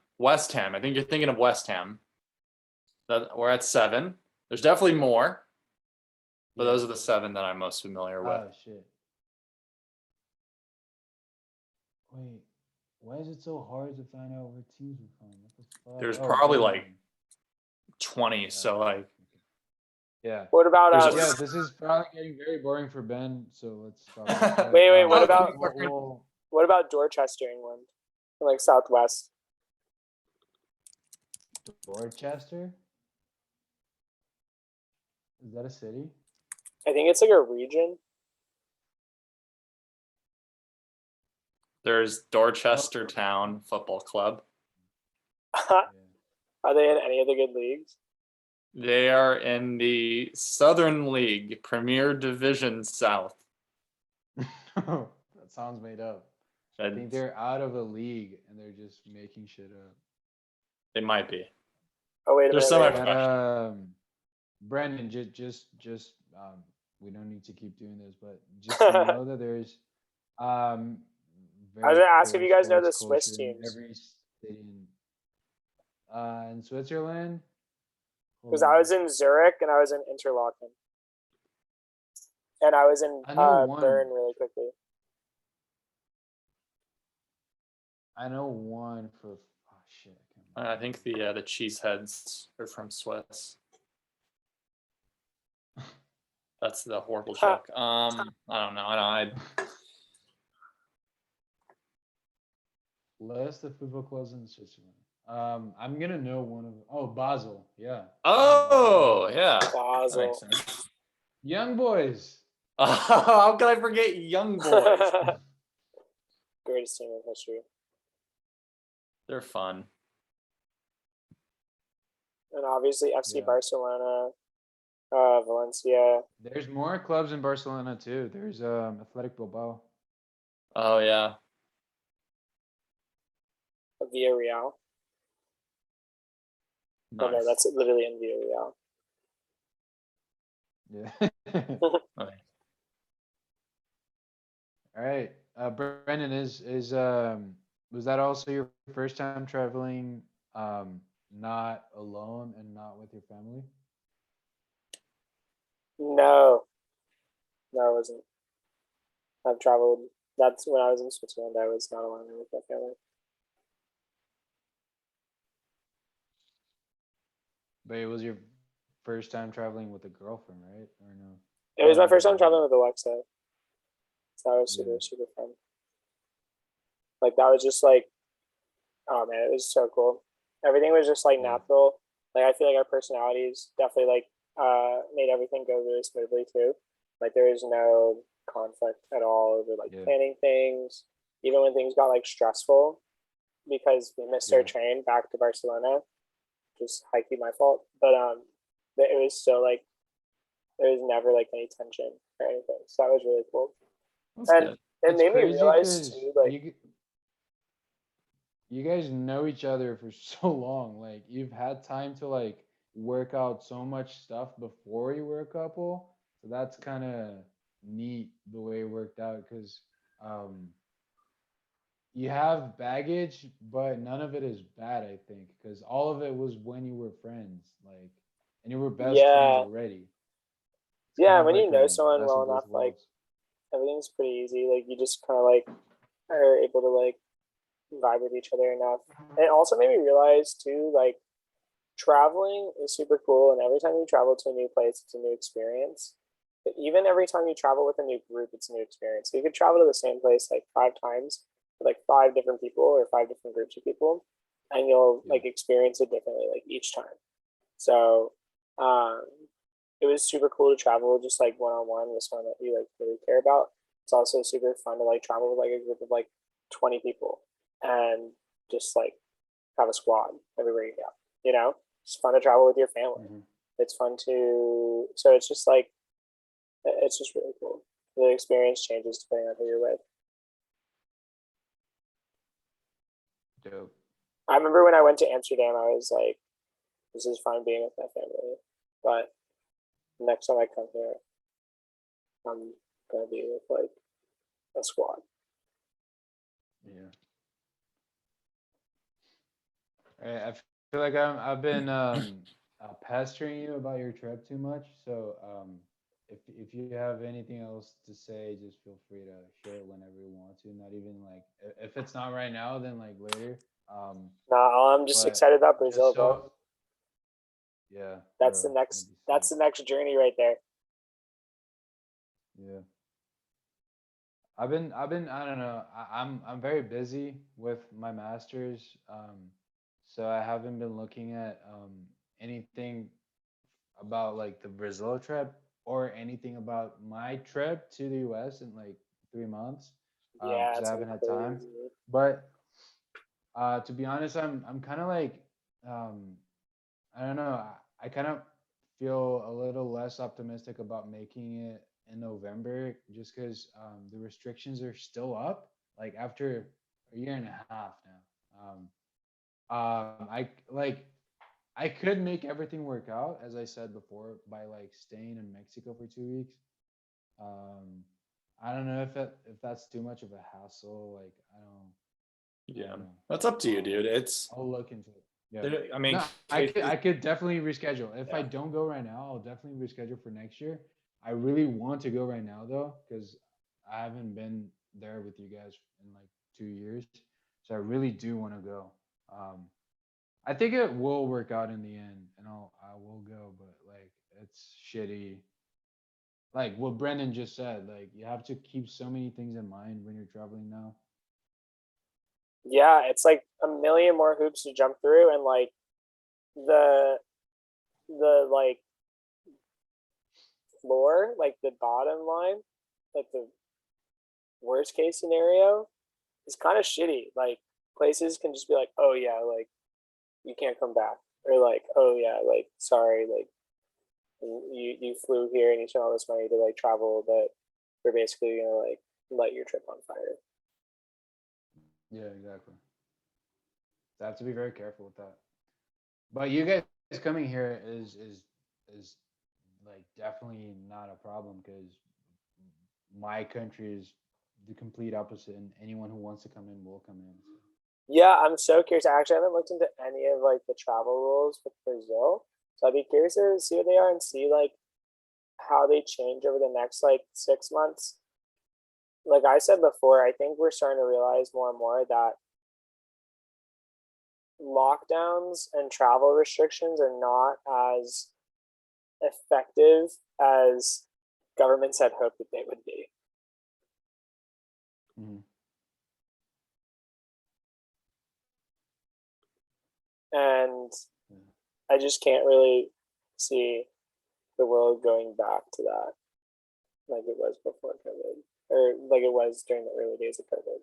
I think you're thinking of West Ham. We're at 7. There's definitely more, but those are the 7 that I'm most familiar with. Oh shit. Wait, why is it so hard to find out where teams are from? What the fuck? There's Oh, probably Birmingham. like 20, so like Yeah. what about There's Yeah, this is probably getting very boring for Ben, so let's stop. Wait, what about- We'll, what about Dorchester, England? Like Southwest. Dorchester? Is that a city? I think it's like a region. there's Dorchester Town Football Club. Are they in any of the good leagues? They are in the Southern League, Premier Division South. That sounds made up. I think And they're out of a league and they're just making shit up. they might be. Oh wait a There's minute. some wait a minute. professional. Brandon, just we don't need to keep doing this, but just to know that there's I was gonna ask if you guys know the sports Swiss culture in teams. every city in Switzerland. Because I was in Zurich and I was in Interlaken. And I was in I know one. Bern really quickly. I know one for shit. I can't I think the Cheeseheads are from Swiss. That's the horrible joke. I don't know. List of football clubs in Switzerland. I'm gonna know one of them. Oh, Basel. Yeah. Oh yeah. That Basel. makes sense. Young Boys. How could I forget Young Boys? Greatest team in history. They're fun. And obviously FC Yeah. Barcelona, Valencia. There's more clubs in Barcelona too. There's Athletic Bilbao. Oh yeah. Villarreal. Nice. Oh no, that's literally in Villarreal. Yeah. Okay. All right. Brendan, is Was that also your first time traveling, not alone and not with your family? No, no, I wasn't. I've traveled. That's when I was in Switzerland. I was not alone with my family. But it was your first time traveling with a girlfriend, right? Or no? It was my Oh, first time yeah. traveling with Alexa, so that was super Yeah. super fun. Like that was just like, oh man, it was so cool. Everything was just like Yeah. natural. Like I feel like our personalities definitely like made everything go really smoothly too. Like there was no conflict at all over like Yeah. planning things, even when things got like stressful because we missed our Yeah. train back to Barcelona. Just high key my fault, but it was still like there was never like any tension or anything. So that was really cool, That's and good. it It's made me crazy realize because too, like you guys know each other for so long. Like you've had time to like work out so much stuff before you were a couple. So that's kind of neat the way it worked out because um, you have baggage, but none of it is bad. I think because all of it was when you were friends, like, and you were best friends yeah, already. It's kind yeah. of When like you know a someone best well of both enough, like worlds. everything's pretty easy. Like you just kind of like are able to like vibe with each other enough. It also made me realize too, like traveling is super cool, and every time you travel to a new place, it's a new experience. But even every time you travel with a new group, it's a new experience. So you could travel to the same place like 5 times with like 5 different people or 5 different groups of people, and you'll Yeah. like experience it differently like each time. So um, it was super cool to travel just like one on one with someone that you like really care about. It's also super fun to like travel with like a group of like 20 people and just like have a squad everywhere you go. You know, it's fun to travel with your family. Mhm. It's fun to so it's just like it's just really cool. The experience changes depending on who you're with. Dope. I remember when I went to Amsterdam, I was like, "This is fun being with my family," but next time I come here, I'm gonna be with like a squad. Yeah. I feel like I've been pestering you about your trip too much. So if you have anything else to say, just feel free to share it whenever you want to. Not even like if it's not right now, then like later. Um, Nah, I'm just but excited about just Brazil, bro. so yeah, That's bro, the it's gonna next. be That's sick. the next journey right there. Yeah. I've been I don't know. I'm very busy with my masters. So I haven't been looking at anything about like the Brazil trip or anything about my trip to the US in like 3 months Yeah, because I it's gonna haven't be had time. crazy. But to be honest, I'm kind of like um, I don't know. I kind of feel a little less optimistic about making it in November just because the restrictions are still up. Like after a year and a half now. I like I could make everything work out, as I said before, by like staying in Mexico for 2 weeks. Um, I don't know if that's too much of a hassle. Like I Yeah, don't know. that's up to you, I'll dude. It's I'll look into it. Yeah. there. I mean, No, cases. I could definitely reschedule. If I Yeah. don't go right now, I'll definitely reschedule for next year. I really want to go right now though, because I haven't been there with you guys in like 2 years. So I really do want to go. Um, I think it will work out in the end, and I will go. But like, it's shitty. Like what Brendan just said, like you have to keep so many things in mind when you're traveling now. Yeah, it's like a million more hoops to jump through, and like the like floor, like the bottom line, like the worst case scenario is kind of shitty. Like places can just be like, oh yeah, like you can't come back, or like, oh yeah, like sorry, like you flew here and you spent all this money to like travel, but we're basically gonna like light your trip on fire. Yeah, exactly. So I have to be very careful with that. But you guys coming here is like definitely not a problem because my country is the complete opposite, and anyone who wants to come in will come in. So. Yeah, I'm so curious. I actually haven't looked into any of like the travel rules with Brazil, so I'd be curious to see what they are and see like how they change over the next like 6 months. Like I said before, I think we're starting to realize more and more that lockdowns and travel restrictions are not as effective as governments had hoped that they would be. Mhm. And I just can't really see the world going back to that like it was before COVID, or like it was during the early days of COVID.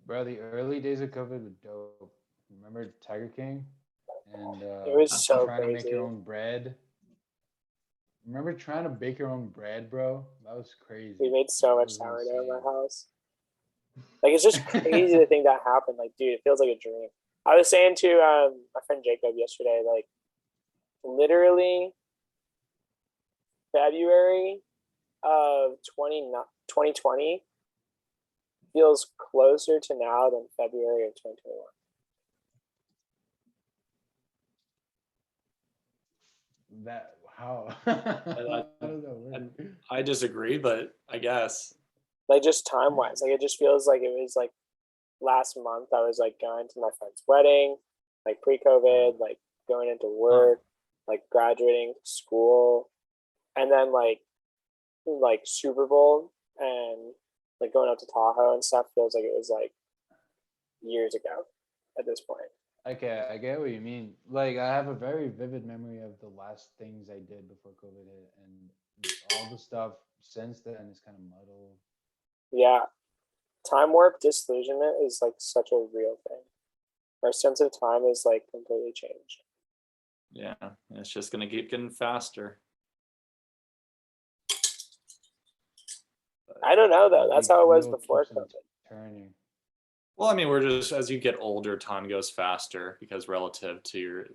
Bro, the early days of COVID were dope. Remember Tiger King? And It was so trying to make crazy. your own bread. Remember trying to bake your own bread, bro? That was crazy. We made so That much was sourdough in my insane. house. Like it's just crazy to think that happened. Like, dude, it feels like a dream. I was saying to my friend Jacob yesterday, like literally February of 2020 feels closer to now than February of 2021. That how? I, How does that work? I disagree, but I guess. Like just time wise, like it just feels like it was like last month I was like going to my friend's wedding, like pre-COVID, like going into work, like graduating school, and then like Super Bowl and like going out to Tahoe and stuff feels like it was like years ago at this point. Okay, I get what you mean. Like, I have a very vivid memory of the last things I did before COVID hit, and all the stuff since then is kind of muddled. Yeah, time warp disillusionment is like such a real thing. Our sense of time is like completely changed. Yeah, it's just gonna keep getting faster. I don't know though. The That's big how it was wheel before keeps on COVID. turning. Well, I mean, we're just as you get older, time goes faster because relative to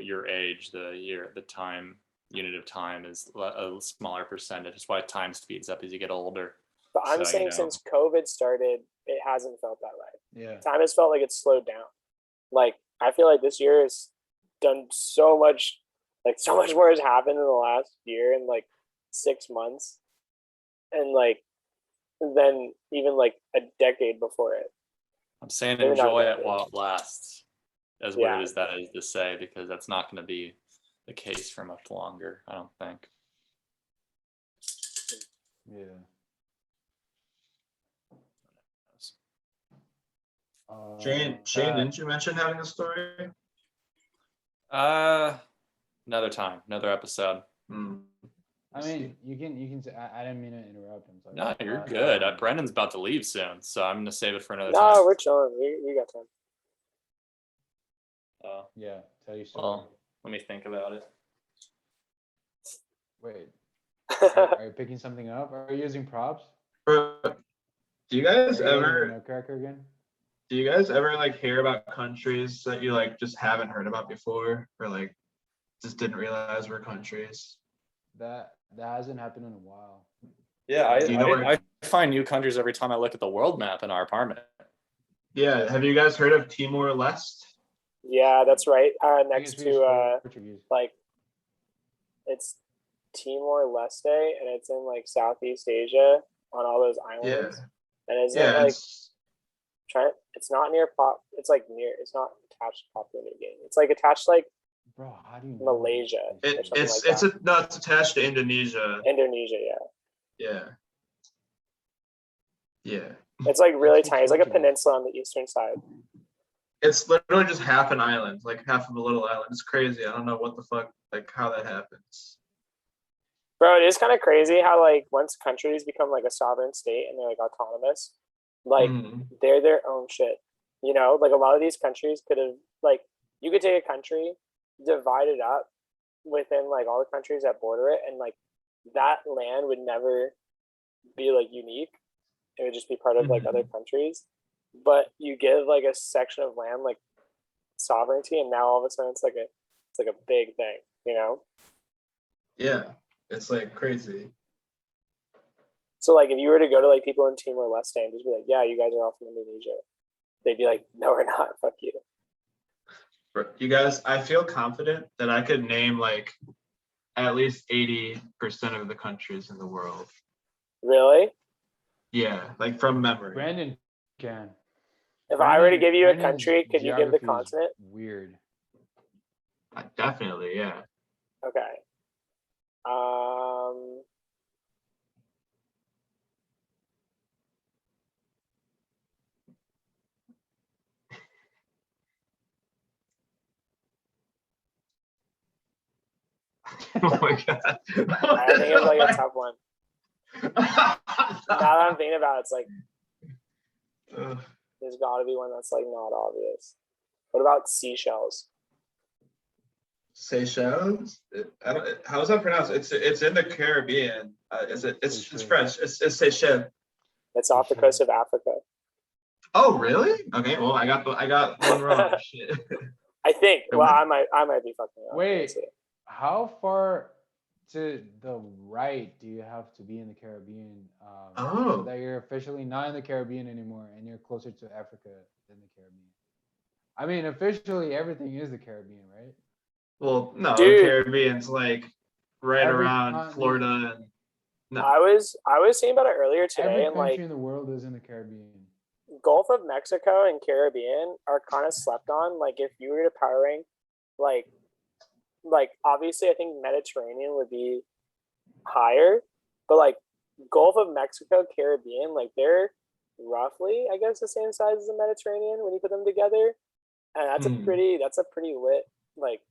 your age, the time unit of time is a smaller percentage. That's why time speeds up as you get older. But I'm So, saying since COVID started, it hasn't felt that way. Yeah. Time has felt like it's slowed down. Like I feel like this year has done so much, like so much more has happened in the last year and like 6 months, and like than even like a decade before it. I'm saying Maybe not enjoy it exactly. while it lasts, as Yeah. weird as that is to say, because that's not going to be the case for much longer, I don't think. Yeah. Shane, didn't you mention having a story? Another time, another episode. I mean, you can say, I didn't mean to interrupt. I'm sorry. No, you're good. Brendan's about to leave soon, so I'm gonna save it for another No, time. we're chilling. We got time. Yeah, tell your story. Well, let me think about it. Wait, are you picking something up? Are you using props? Bro, do you guys Are you using ever the Nutcracker again? like hear about countries that you like just haven't heard about before, or like just didn't realize were countries? That hasn't happened in a while. Yeah, Do you know where? I find new countries every time I look at the world map in our apartment. Yeah, have you guys heard of Timor-Leste? Yeah, that's right. I Next can speak to Portuguese. like it's Timor Leste, and it's in like Southeast Asia on all those Yeah, islands. And it's yeah, like it's not near pop. It's like near. It's not attached to Papua New Guinea. It's like attached to like Bro, how do you know Malaysia. this? Or something like it's that. no, it's attached to Indonesia. Indonesia, yeah. Yeah, yeah. It's like really Speaks tiny. It's like a Portuguese. peninsula on the eastern side. It's literally just half an island, like half of a little island. It's crazy. I don't know what the fuck, like how that happens. Bro, it is kind of crazy how like once countries become like a sovereign state and they're like autonomous, like they're their own shit. You know, like a lot of these countries could have like you could take a country, divide it up within like all the countries that border it, and like that land would never be like unique. It would just be part of like other countries. But you give like a section of land like sovereignty, and now all of a sudden it's like a big thing, you know? Yeah, it's like crazy. So like if you were to go to like people in Timor-Leste and just be like, yeah, you guys are all from Indonesia, they'd be like, no, we're not. Fuck you. You guys, I feel confident that I could name like at least 80% of the countries in the world. Really? Yeah, like from memory. Brandon can. If I were to give you a Brandon's country, could you give the geography is continent? Weird. Definitely, yeah. Okay. Oh my god. I think it's like a tough one. Now that I'm thinking about it, it's like there's got to be one that's like not obvious. What about seashells? Seychelles? I don't. How's that pronounced? It's in the Caribbean. It's French. It's Seychelles. It's off the coast of Africa. Oh really? Okay. Well, I got one wrong. Shit. I think. Well, I might be fucking up. Wait, how far to the right do you have to be in the Caribbean so that you're officially not in the Caribbean anymore and you're closer to Africa than the Caribbean? I mean, officially everything is the Caribbean, right? Well, no, Dude, the Caribbean's like right around continent. Florida. And no. I was thinking about it earlier today, Every and country like in the world is in the Caribbean. Gulf of Mexico and Caribbean are kind of slept on. Like if you were to power rank, like obviously I think Mediterranean would be higher, but like Gulf of Mexico, Caribbean, like they're roughly, I guess, the same size as the Mediterranean when you put them together, and that's a pretty lit like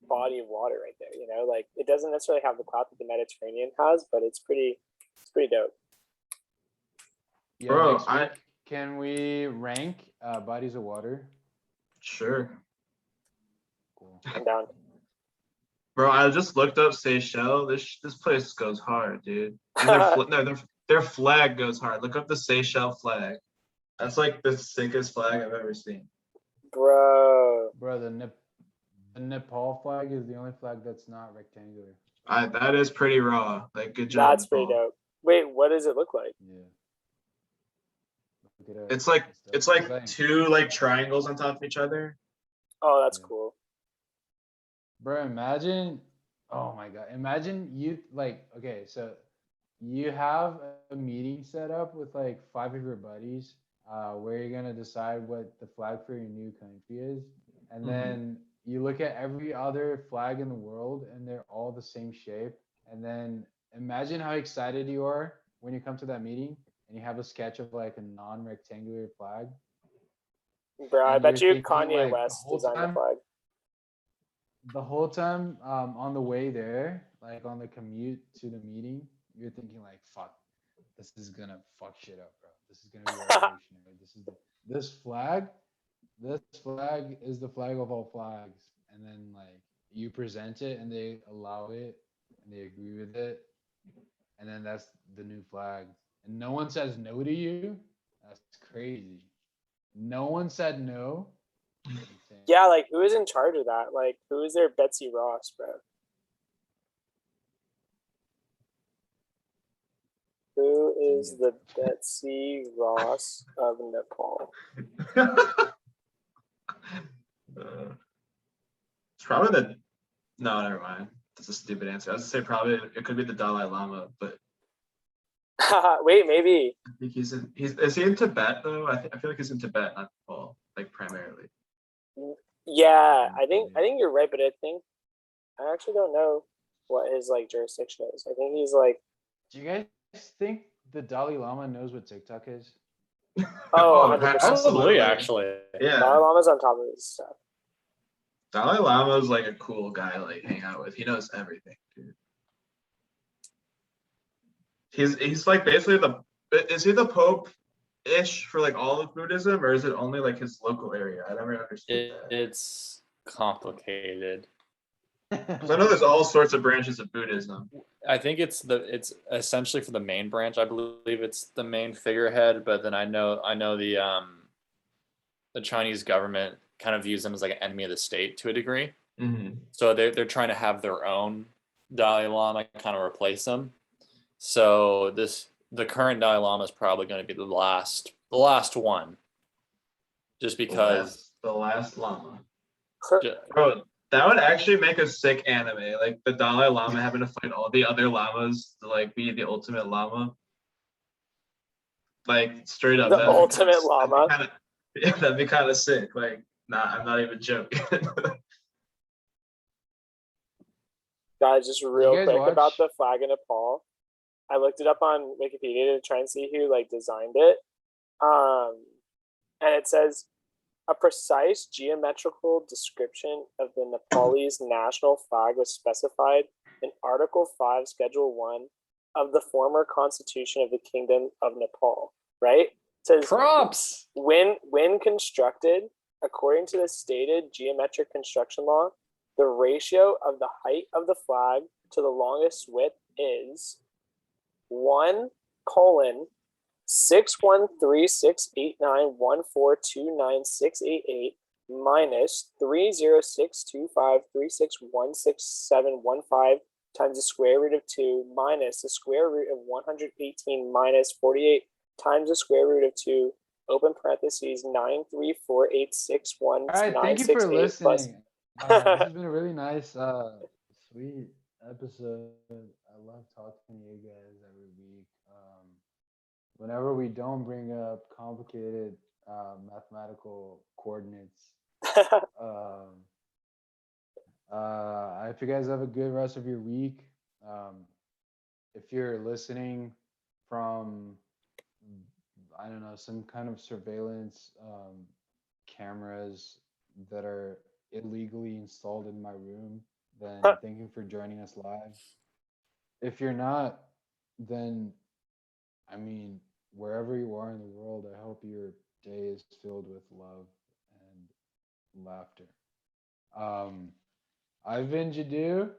body of water right there. You know, like it doesn't necessarily have the clout that the Mediterranean has, but it's pretty dope. Yeah, Bro, can we rank bodies of water? Sure. Cool. I'm down. Bro, I just looked up Seychelles. This place goes hard, dude. And their flag goes hard. Look up the Seychelles flag. That's like the sickest flag I've ever seen. Bro, the Nepal flag is the only flag that's not rectangular. That is pretty raw. Like, good job. that's pretty dope. Wait, what does it look like? Yeah. It's like two like triangles on top of each other. Oh, that's cool. Bro, imagine, oh my God, imagine you like, okay, so you have a meeting set up with like 5 of your buddies where you're going to decide what the flag for your new country is. And then you look at every other flag in the world and they're all the same shape. And then imagine how excited you are when you come to that meeting and you have a sketch of like a non-rectangular flag. Bro, I bet you thinking, Kanye like, West designed the flag. The whole time on the way there, like on the commute to the meeting, you're thinking like, fuck, this is gonna fuck shit up, bro. This is gonna be revolutionary. This flag is the flag of all flags. And then like you present it and they allow it and they agree with it. And then that's the new flag. And no one says no to you. That's crazy. No one said no. Yeah, like who is in charge of that? Like who is their Betsy Ross, bro? Who is the Betsy Ross of Nepal? It's probably no, never mind. That's a stupid answer. I was gonna say probably it could be the Dalai Lama, but wait, maybe. I think is he in Tibet though? I feel like he's in Tibet, not Nepal, like primarily. Yeah, I think you're right, but I actually don't know what his like jurisdiction is. I think he's like. Do you guys think the Dalai Lama knows what TikTok is? Oh, 100%. Absolutely, actually. Yeah. Dalai Lama's on top of his stuff. Dalai Lama's like a cool guy to like hang out with. He knows everything, dude. He's like basically is he the Pope-ish for like all of Buddhism, or is it only like his local area? I never understood that. It's complicated. Because I know there's all sorts of branches of Buddhism. I think it's essentially for the main branch. I believe it's the main figurehead, but then I know the Chinese government kind of views them as like an enemy of the state to a degree. Mm-hmm. So they're trying to have their own Dalai Lama kind of replace them. So this the current Dalai Lama is probably going to be the last one, just because. The last Lama. ju- Bro, that would actually make a sick anime. Like the Dalai Lama having to fight all the other llamas to like be the ultimate llama. Like straight up. The that'd be ultimate kinda- llama. That'd be kind of sick. Like, nah, I'm not even joking. Guys, just real guys quick about watch- the flag in Nepal. I looked it up on Wikipedia to try and see who like designed it. And it says a precise geometrical description of the Nepalese national flag was specified in Article 5, Schedule 1 of the former Constitution of the Kingdom of Nepal, right? It says Props. when constructed, according to the stated geometric construction law, the ratio of the height of the flag to the longest width is 1:6136891429688 minus 3062536167115 times the square root of 2 minus the square root of 118 minus 48 times the square root of 2 open parentheses 934861968 All right, thank you for listening. This has been a really nice, sweet episode. I love talking to you guys every week. Whenever we don't bring up complicated mathematical coordinates, I hope you guys have a good rest of your week. If you're listening from, I don't know, some kind of surveillance cameras that are illegally installed in my room, then thank you for joining us live. If you're not, then I mean, wherever you are in the world, I hope your day is filled with love and laughter. I've been Jadu,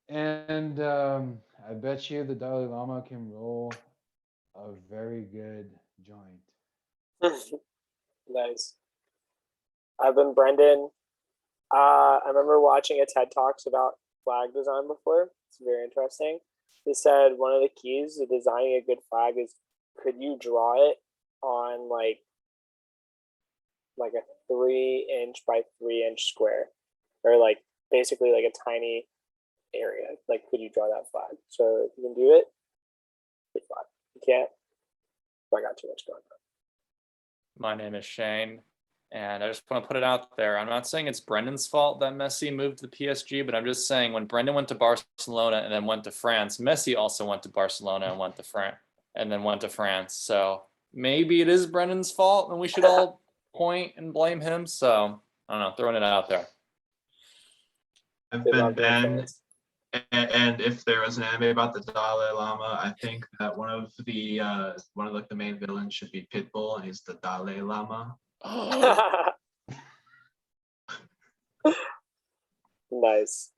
and I bet you the Dalai Lama can roll a very good joint. Nice. I've been Brendan. I remember watching a TED Talks about flag design before. It's very interesting. They said one of the keys to designing a good flag is could you draw it on like a 3-inch by 3-inch square, or like basically like a tiny area. Like, could you draw that flag? So if you can do it, good flag. You can't. I got too much going on. My name is Shane, and I just want to put it out there. I'm not saying it's Brendan's fault that Messi moved to the PSG, but I'm just saying when Brendan went to Barcelona and then went to France, Messi also went to Barcelona and went to France and then went to France. So maybe it is Brendan's fault, and we should all point and blame him. So I don't know, throwing it out there. I've Good been luck, Ben, fans. and if there was an anime about the Dalai Lama, I think that one of the main villains should be Pitbull, and he's the Dalai Lama. Nice.